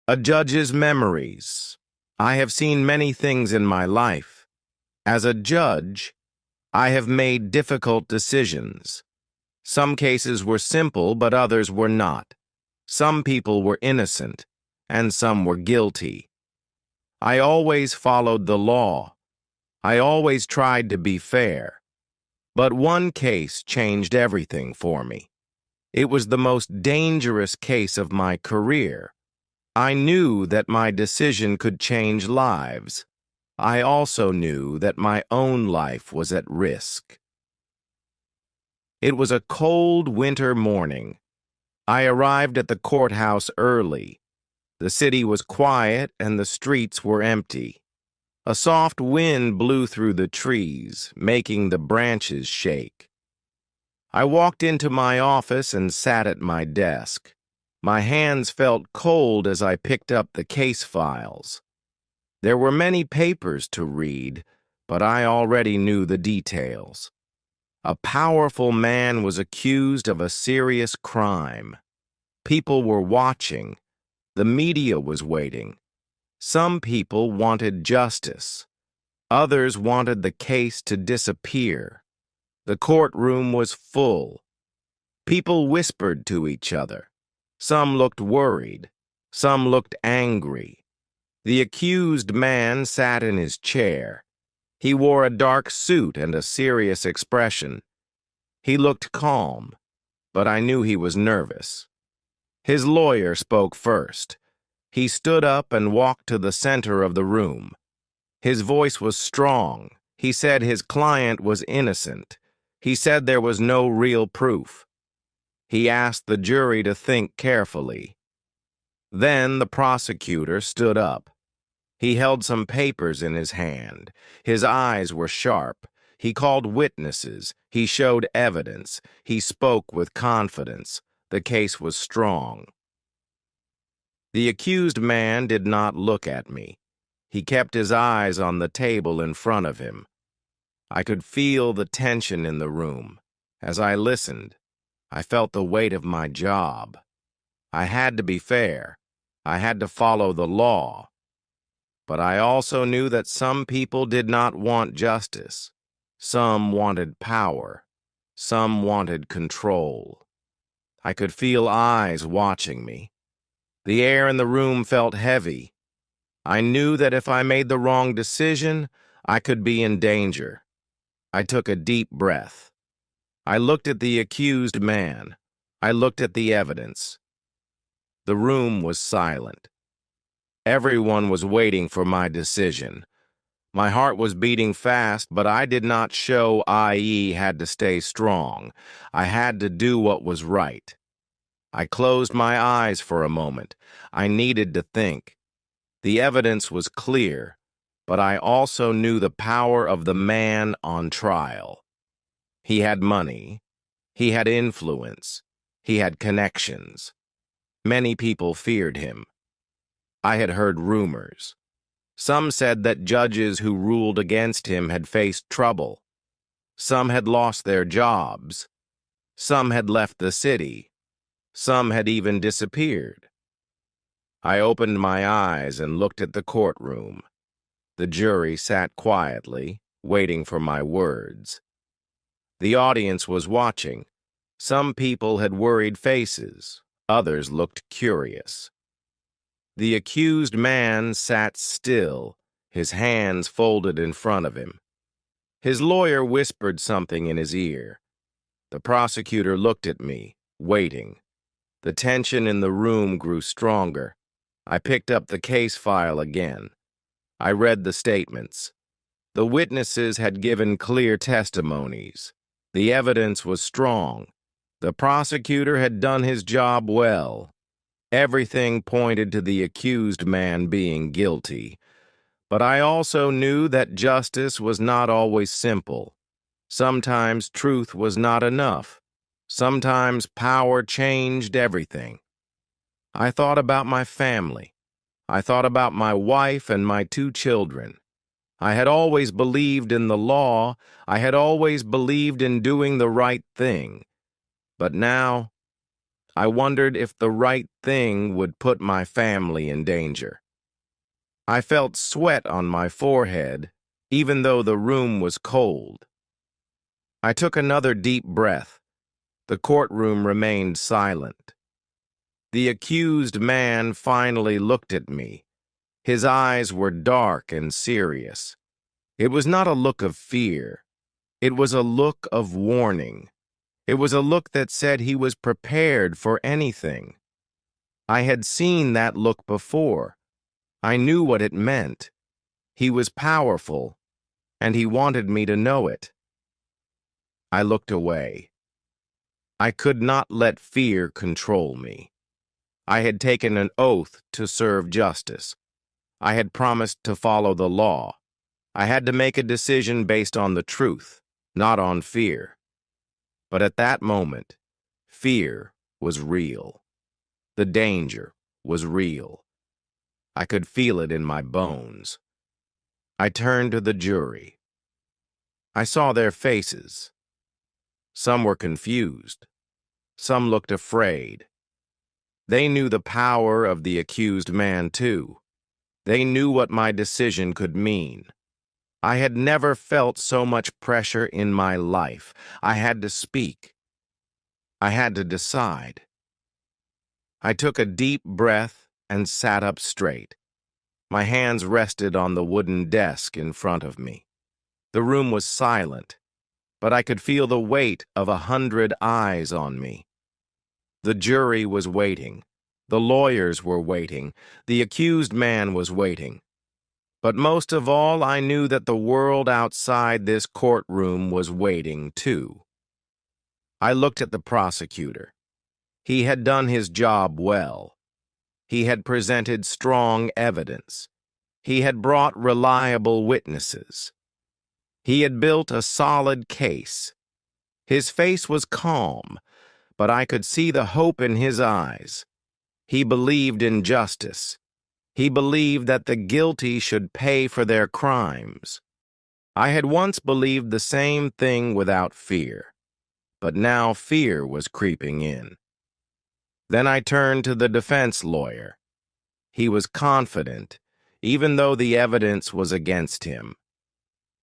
A judge's memories. I have seen many things in my life. As a judge, I have made difficult decisions. Some cases were simple, but others were not. Some people were innocent, and some were guilty. I always followed the law. I always tried to be fair. But one case changed everything for me. It was the most dangerous case of my career. I knew that my decision could change lives. I also knew that my own life was at risk. It was a cold winter morning. I arrived at the courthouse early. The city was quiet and the streets were empty. A soft wind blew through the trees, making the branches shake. I walked into my office and sat at my desk. My hands felt cold as I picked up the case files. There were many papers to read, but I already knew the details. A powerful man was accused of a serious crime. People were watching. The media was waiting. Some people wanted justice. Others wanted the case to disappear. The courtroom was full. People whispered to each other. Some looked worried. Some looked angry. The accused man sat in his chair. He wore a dark suit and a serious expression. He looked calm, but I knew he was nervous. His lawyer spoke first. He stood up and walked to the center of the room. His voice was strong. He said his client was innocent. He said there was no real proof. He asked the jury to think carefully. Then the prosecutor stood up. He held some papers in his hand. His eyes were sharp. He called witnesses. He showed evidence. He spoke with confidence. The case was strong. The accused man did not look at me. He kept his eyes on the table in front of him. I could feel the tension in the room. As I listened, I felt the weight of my job. I had to be fair. I had to follow the law. But I also knew that some people did not want justice. Some wanted power. Some wanted control. I could feel eyes watching me. The air in the room felt heavy. I knew that if I made the wrong decision, I could be in danger. I took a deep breath. I looked at the accused man. I looked at the evidence. The room was silent. Everyone was waiting for my decision. My heart was beating fast, but I did not show I.e. had to stay strong. I had to do what was right. I closed my eyes for a moment. I needed to think. The evidence was clear, but I also knew the power of the man on trial. He had money. He had influence. He had connections. Many people feared him. I had heard rumors. Some said that judges who ruled against him had faced trouble. Some had lost their jobs. Some had left the city. Some had even disappeared. I opened my eyes and looked at the courtroom. The jury sat quietly, waiting for my words. The audience was watching. Some people had worried faces. Others looked curious. The accused man sat still, his hands folded in front of him. His lawyer whispered something in his ear. The prosecutor looked at me, waiting. The tension in the room grew stronger. I picked up the case file again. I read the statements. The witnesses had given clear testimonies. The evidence was strong. The prosecutor had done his job well. Everything pointed to the accused man being guilty. But I also knew that justice was not always simple. Sometimes truth was not enough. Sometimes power changed everything. I thought about my family. I thought about my wife and my 2 children. I had always believed in the law. I had always believed in doing the right thing. But now, I wondered if the right thing would put my family in danger. I felt sweat on my forehead, even though the room was cold. I took another deep breath. The courtroom remained silent. The accused man finally looked at me. His eyes were dark and serious. It was not a look of fear. It was a look of warning. It was a look that said he was prepared for anything. I had seen that look before. I knew what it meant. He was powerful, and he wanted me to know it. I looked away. I could not let fear control me. I had taken an oath to serve justice. I had promised to follow the law. I had to make a decision based on the truth, not on fear. But at that moment, fear was real. The danger was real. I could feel it in my bones. I turned to the jury. I saw their faces. Some were confused. Some looked afraid. They knew the power of the accused man, too. They knew what my decision could mean. I had never felt so much pressure in my life. I had to speak. I had to decide. I took a deep breath and sat up straight. My hands rested on the wooden desk in front of me. The room was silent, but I could feel the weight of 100 eyes on me. The jury was waiting. The lawyers were waiting. The accused man was waiting. But most of all, I knew that the world outside this courtroom was waiting, too. I looked at the prosecutor. He had done his job well. He had presented strong evidence. He had brought reliable witnesses. He had built a solid case. His face was calm, but I could see the hope in his eyes. He believed in justice. He believed that the guilty should pay for their crimes. I had once believed the same thing without fear, but now fear was creeping in. Then I turned to the defense lawyer. He was confident, even though the evidence was against him.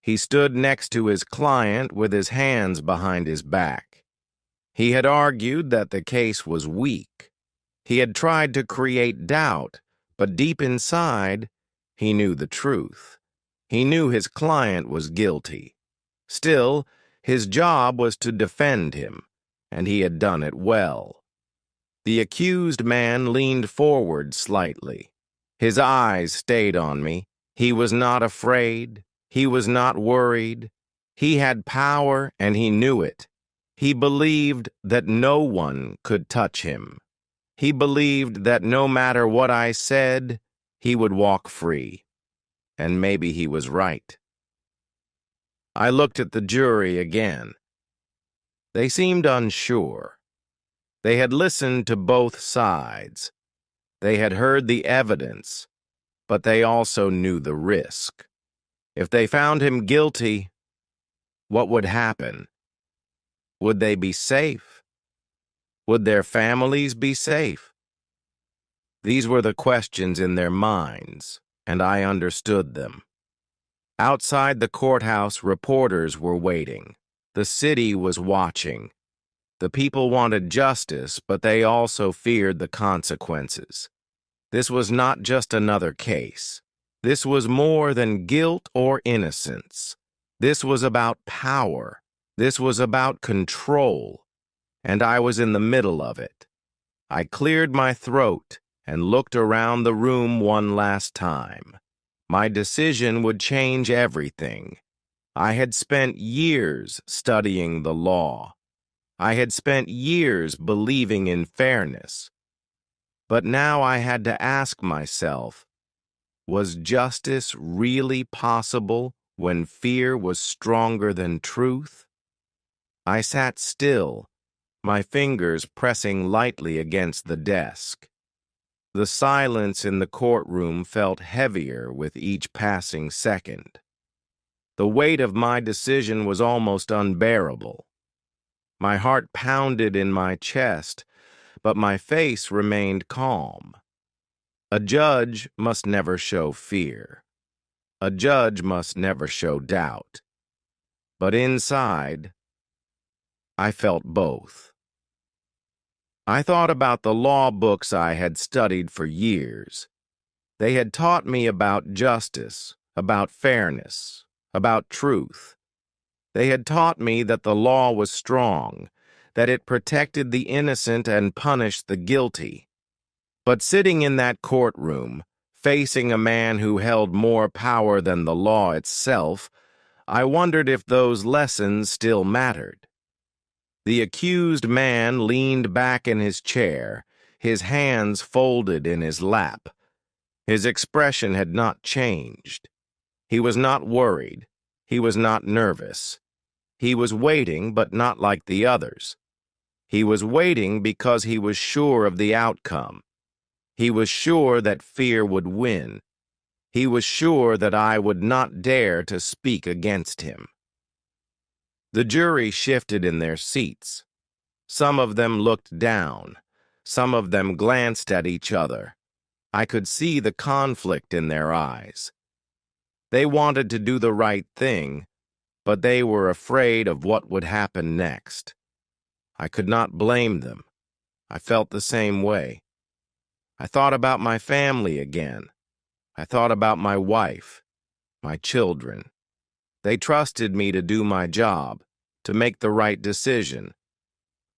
He stood next to his client with his hands behind his back. He had argued that the case was weak. He had tried to create doubt, but deep inside, he knew the truth. He knew his client was guilty. Still, his job was to defend him, and he had done it well. The accused man leaned forward slightly. His eyes stayed on me. He was not afraid. He was not worried. He had power, and he knew it. He believed that no one could touch him. He believed that no matter what I said, he would walk free. And maybe he was right. I looked at the jury again. They seemed unsure. They had listened to both sides. They had heard the evidence, but they also knew the risk. If they found him guilty, what would happen? Would they be safe? Would their families be safe? These were the questions in their minds, and I understood them. Outside the courthouse, reporters were waiting. The city was watching. The people wanted justice, but they also feared the consequences. This was not just another case. This was more than guilt or innocence. This was about power. This was about control. And I was in the middle of it. I cleared my throat and looked around the room one last time. My decision would change everything. I had spent years studying the law. I had spent years believing in fairness. But now I had to ask myself, was justice really possible when fear was stronger than truth? I sat still, my fingers pressing lightly against the desk. The silence in the courtroom felt heavier with each passing second. The weight of my decision was almost unbearable. My heart pounded in my chest, but my face remained calm. A judge must never show fear. A judge must never show doubt. But inside, I felt both. I thought about the law books I had studied for years. They had taught me about justice, about fairness, about truth. They had taught me that the law was strong, that it protected the innocent and punished the guilty. But sitting in that courtroom, facing a man who held more power than the law itself, I wondered if those lessons still mattered. The accused man leaned back in his chair, his hands folded in his lap. His expression had not changed. He was not worried. He was not nervous. He was waiting, but not like the others. He was waiting because he was sure of the outcome. He was sure that fear would win. He was sure that I would not dare to speak against him. The jury shifted in their seats. Some of them looked down. Some of them glanced at each other. I could see the conflict in their eyes. They wanted to do the right thing, but they were afraid of what would happen next. I could not blame them. I felt the same way. I thought about my family again. I thought about my wife, my children. They trusted me to do my job, to make the right decision.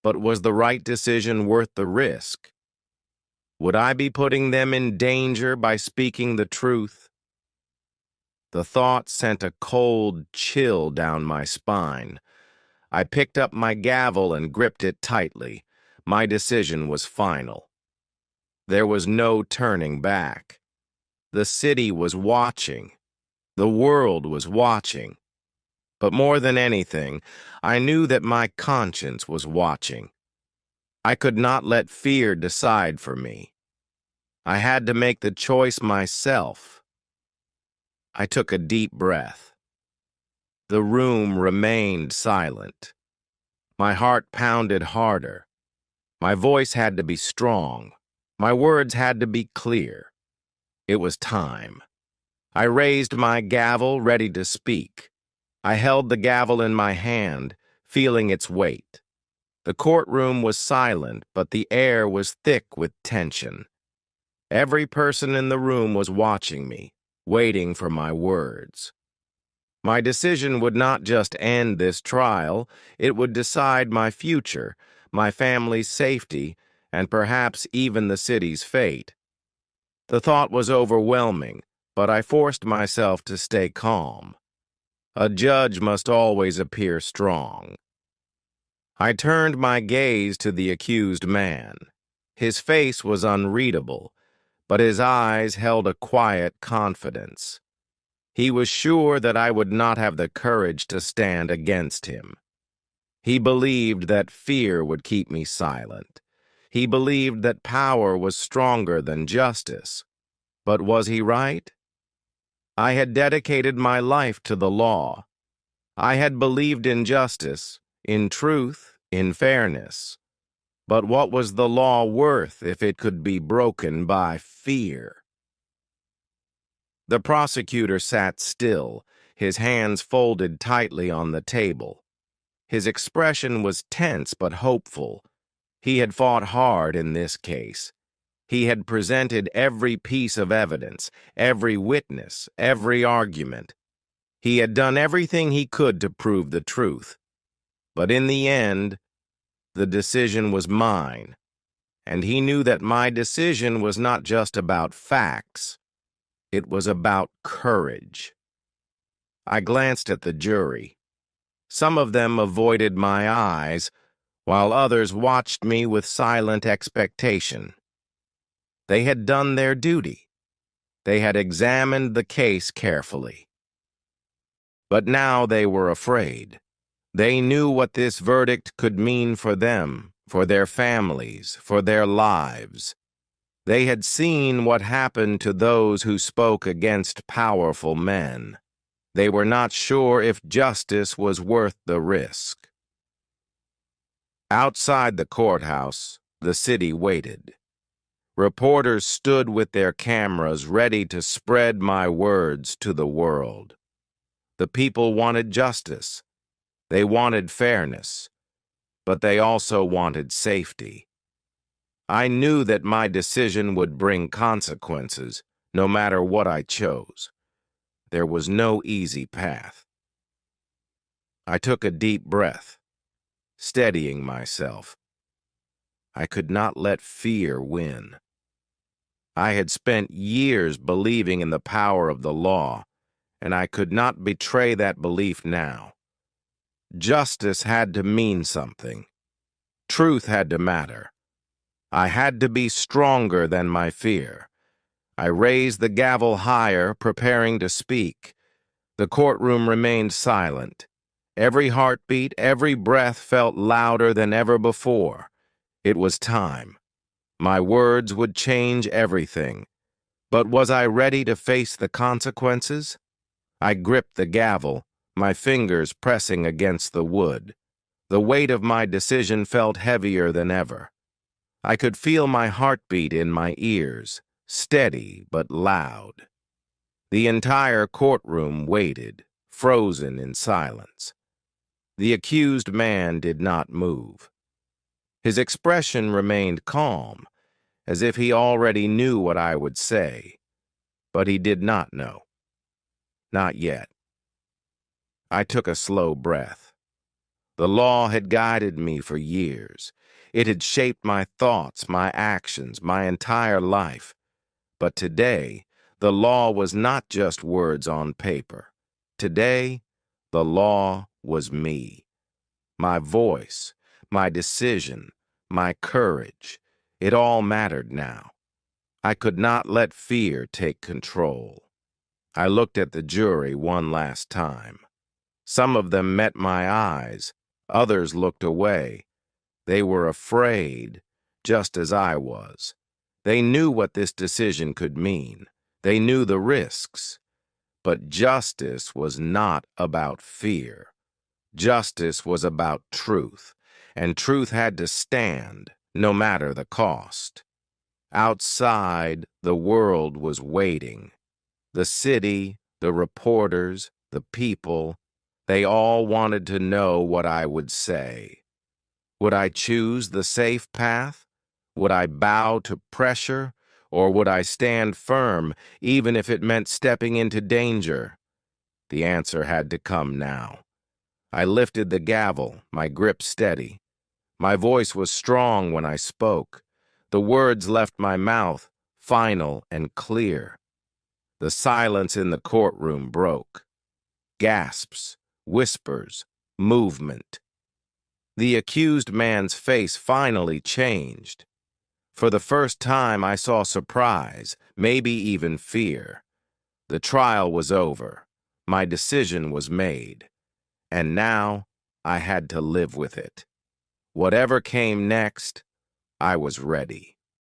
But was the right decision worth the risk? Would I be putting them in danger by speaking the truth? The thought sent a cold chill down my spine. I picked up my gavel and gripped it tightly. My decision was final. There was no turning back. The city was watching. The world was watching. But more than anything, I knew that my conscience was watching. I could not let fear decide for me. I had to make the choice myself. I took a deep breath. The room remained silent. My heart pounded harder. My voice had to be strong. My words had to be clear. It was time. I raised my gavel, ready to speak. I held the gavel in my hand, feeling its weight. The courtroom was silent, but the air was thick with tension. Every person in the room was watching me, waiting for my words. My decision would not just end this trial, it would decide my future, my family's safety, and perhaps even the city's fate. The thought was overwhelming, but I forced myself to stay calm. A judge must always appear strong. I turned my gaze to the accused man. His face was unreadable, but his eyes held a quiet confidence. He was sure that I would not have the courage to stand against him. He believed that fear would keep me silent. He believed that power was stronger than justice. But was he right? I had dedicated my life to the law. I had believed in justice, in truth, in fairness. But what was the law worth if it could be broken by fear? The prosecutor sat still, his hands folded tightly on the table. His expression was tense but hopeful. He had fought hard in this case. He had presented every piece of evidence, every witness, every argument. He had done everything he could to prove the truth. But in the end, the decision was mine, and he knew that my decision was not just about facts. It was about courage. I glanced at the jury. Some of them avoided my eyes, while others watched me with silent expectation. They had done their duty. They had examined the case carefully. But now they were afraid. They knew what this verdict could mean for them, for their families, for their lives. They had seen what happened to those who spoke against powerful men. They were not sure if justice was worth the risk. Outside the courthouse, The city waited. Reporters stood with their cameras ready to spread my words to the world. The people wanted justice. They wanted fairness. But they also wanted safety. I knew that my decision would bring consequences, no matter what I chose. There was no easy path. I took a deep breath, steadying myself. I could not let fear win. I had spent years believing in the power of the law, and I could not betray that belief now. Justice had to mean something. Truth had to matter. I had to be stronger than my fear. I raised the gavel higher, preparing to speak. The courtroom remained silent. Every heartbeat, every breath felt louder than ever before. It was time. My words would change everything. But was I ready to face the consequences? I gripped the gavel, my fingers pressing against the wood. The weight of my decision felt heavier than ever. I could feel my heartbeat in my ears, steady but loud. The entire courtroom waited, frozen in silence. The accused man did not move. His expression remained calm, as if he already knew what I would say. But he did not know. Not yet. I took a slow breath. The law had guided me for years. It had shaped my thoughts, my actions, my entire life. But today, the law was not just words on paper. Today, the law was me. My voice, my decision, my courage, it all mattered now. I could not let fear take control. I looked at the jury one last time. Some of them met my eyes, others looked away. They were afraid, just as I was. They knew what this decision could mean. They knew the risks. But justice was not about fear. Justice was about truth, and truth had to stand, no matter the cost. Outside, the world was waiting. The city, the reporters, the people, they all wanted to know what I would say. Would I choose the safe path? Would I bow to pressure? Or would I stand firm, even if it meant stepping into danger? The answer had to come now. I lifted the gavel, my grip steady. My voice was strong when I spoke. The words left my mouth, final and clear. The silence in the courtroom broke. Gasps, whispers, movement. The accused man's face finally changed. For the first time, I saw surprise, maybe even fear. The trial was over. My decision was made. And now, I had to live with it. Whatever came next, I was ready.